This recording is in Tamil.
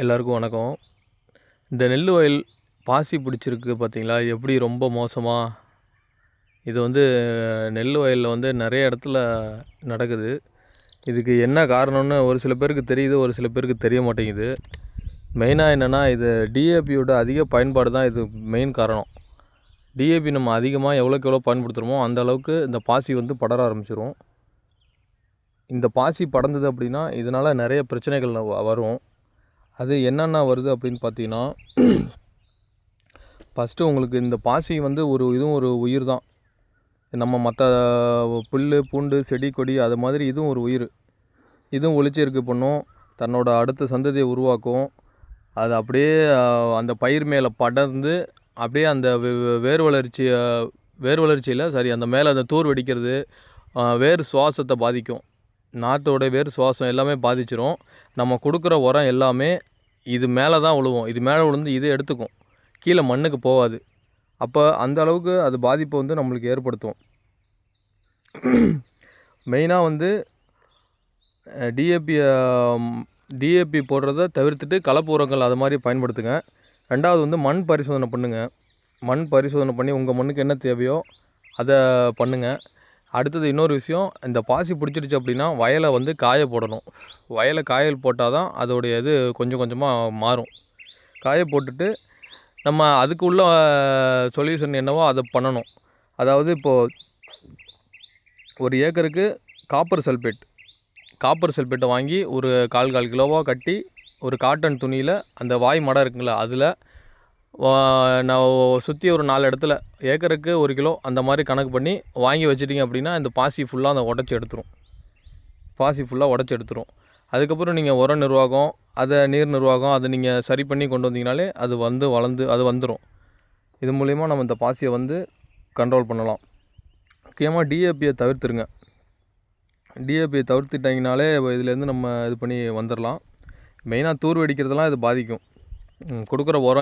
எல்லாருக்கும் வணக்கம். இந்த நெல் வயல் பாசி பிடிச்சிருக்கு பார்த்தீங்களா? எப்படி ரொம்ப மோசமா இது நெல் வயலில் நிறைய இடத்துல நடக்குது. இதுக்கு என்ன காரணம்னு ஒரு சில பேருக்கு தெரியுது, ஒரு சில பேருக்கு தெரிய மாட்டேங்குது. மெயினாக என்னென்னா, இது டிஏபியோட அதிக பயன்பாடு தான் இது மெயின் காரணம். டிஏபி நம்ம அதிகமாக எவ்வளோக்கு எவ்வளோ பயன்படுத்துகிறோமோ அந்த அளவுக்கு இந்த பாசி படர ஆரம்பிச்சிரும். இந்த பாசி படர்ந்தது அப்படின்னா இதனால் நிறைய பிரச்சனைகள் வரும். அது என்னென்ன வருது அப்படின்னு பார்த்தீங்கன்னா, ஃபஸ்ட்டு உங்களுக்கு இந்த பாசி இதுவும் ஒரு உயிர் தான். நம்ம மற்ற புல், பூண்டு, செடி, கொடி அது மாதிரி இதுவும் ஒரு உயிர். இதுவும் ஒளிச்சேர்க்கை பண்ணும், தன்னோட அடுத்த சந்ததியை உருவாக்கும். அது அப்படியே அந்த பயிர் மேலே படர்ந்து அப்படியே அந்த வேர் வளர்ச்சியில் அந்த மேலே அந்த தூர் வெடிக்கிறது, வேர் சுவாசத்தை பாதிக்கும். நாற்றோட வேர் சுவாசம் எல்லாமே பாதிச்சிரும். நம்ம கொடுக்குற உரம் எல்லாமே இது மேலே தான் விழுவும். இது மேலே விழுந்து இது எடுத்துக்கும், கீழே மண்ணுக்கு போகாது. அப்போ அந்த அளவுக்கு அது பாதிப்பை நம்மளுக்கு ஏற்படுத்தும். மெயினாக டிஏபி போடுறத தவிர்த்துட்டு கலப்பு உரங்கள் அது மாதிரி பயன்படுத்துங்க. ரெண்டாவது மண் பரிசோதனை பண்ணுங்கள். மண் பரிசோதனை பண்ணி உங்கள் மண்ணுக்கு என்ன தேவையோ அதை பண்ணுங்கள். அடுத்தது இன்னொரு விஷயம், இந்த பாசி பிடிச்சிருச்சு அப்படின்னா வயலை காய போடணும். வயலை காயல் போட்டால் தான் அதோடைய இது கொஞ்சம் கொஞ்சமாக மாறும். காய போட்டுட்டு நம்ம அதுக்கு உள்ள சொல்யூஷன் என்னவோ அதை பண்ணணும். அதாவது இப்போது ஒரு ஏக்கருக்கு காப்பர் சல்பேட்டை வாங்கி ஒரு கால் கிலோவாக கட்டி ஒரு காட்டன் துணியில் அந்த வாய் மடம் இருக்குங்களா அதில் நான் சுற்றி ஒரு 4 இடத்துல ஏக்கருக்கு 1 கிலோ அந்த மாதிரி கணக்கு பண்ணி வாங்கி வச்சிட்டிங்க அப்படின்னா இந்த பாசி ஃபுல்லாக அதை உடச்சி எடுத்துரும். அதுக்கப்புறம் நீங்கள் உர நிர்வாகம், நீர் நிர்வாகம் அதை நீங்கள் சரி பண்ணி கொண்டு வந்தீங்கனாலே அது வளர்ந்து அது வந்துடும். இது மூலிமா நம்ம இந்த பாசியை கண்ட்ரோல் பண்ணலாம். முக்கியமாக டிஏபியை தவிர்த்துருங்க. டிஏபியை தவிர்த்துட்டிங்கனாலே இதுலேருந்து நம்ம இது பண்ணி வந்துடலாம். மெயினாக தூர் வெடிக்கிறதெல்லாம் இது பாதிக்கும். கொடுக்குற உரம்